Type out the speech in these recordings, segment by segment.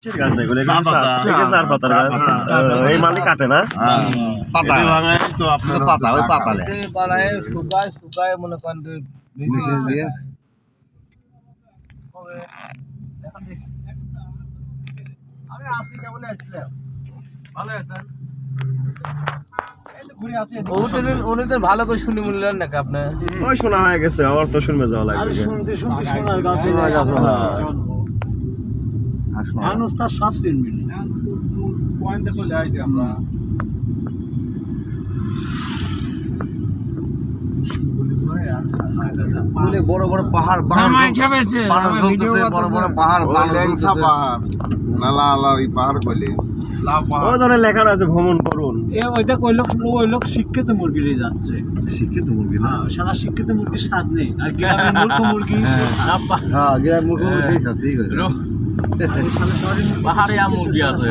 এই মালি কাটে না পাতা তো আপনার পাতা ওই পাতালে বানায় শুকায় শুকায় মনে করেন মেশিন দিয়ে আমি আসি কেবল আসলাম ভালো আছেন উনি তো ভালো করে শুনি বললেন নাকি আপনি ওই শোনা হয়ে গেছে আমার তো শুনবে যাওয়া লাগবে শুনতে শুনতে শোনার কাছে মানুষ তার সব চিনবে পয়েন্টে চলে আসি আমরা বড় বড় পাহাড় বড় বড় পাহাড় পাহাড় বলে ওই ধরনের লেখা আছে ভ্রমণ করুন ওইটা ওই লোক শিক্ষিত মুরগি নিয়ে যাচ্ছে শিক্ষিত মুরগি না সারা শিক্ষিত মুরগির স্বাদ নেই আর গ্রামের মূর্খ মুরগি হ্যাঁ গ্রামের মূর্খ সেই স্বাদ ঠিক আছে পাহাড়ে মুরগি আছে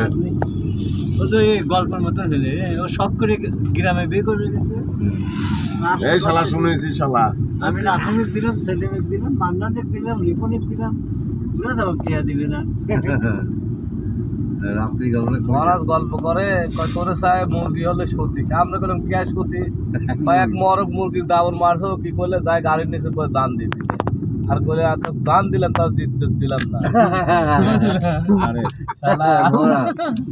ও যে গল্পের মতন হলে ও শখ করে গ্রামে বিয়ে করে গেছে এই শালা শুনেছি শালা আমি নাসমিক দিলাম সেলিমিক দিলাম মান্নানের দিলাম রিপনের দিলাম ওরা তো কে দিলে না রাত্রি গল্প করে তোরে সাহেব মুরগি হলে সত্যি আমরা করলাম ক্যাশ করতে বা এক মরক মুরগির দাবর মারছো কি করলে যায় গাড়ির নিচে করে জান দিয়ে দিলে আর করে জান দিলাম তার জিত দিলাম না আরে শালা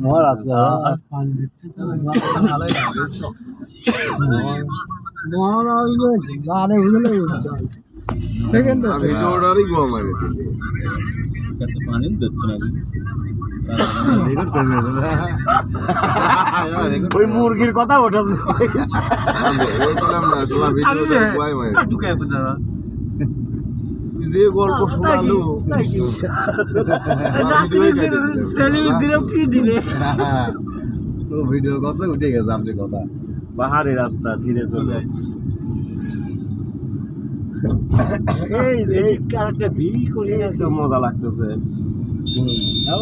মহারাজ ভালোই লাগে মহারাজ গানে বুঝলে সেকেন্ড ভিডিওটারই গো মারে কত পানি দেখতে না ওই মুরগির কথা ওঠাছে যে গল্প শোনালো ভিডিও কথা উঠে গেছে আপনি কথা পাহাড়ি রাস্তা ধীরে চলে মজা লাগতেছে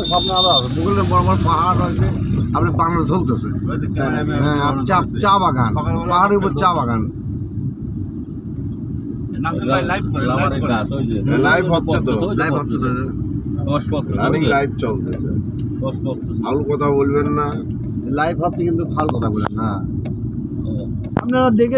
স্বপ্ন আলো মুঘলের বড় বড় পাহাড় রয়েছে আপনি পাহাড় চলতেছে আর চা বাগান পাহাড়ের উপর চা বাগান লাইভ হচ্ছে তো লাইভ হচ্ছে তো লাইভ চলতেছে ভালো কথা বলবেন না লাইভ হচ্ছে কিন্তু ভালো কথা বলেন না আপনারা দেখে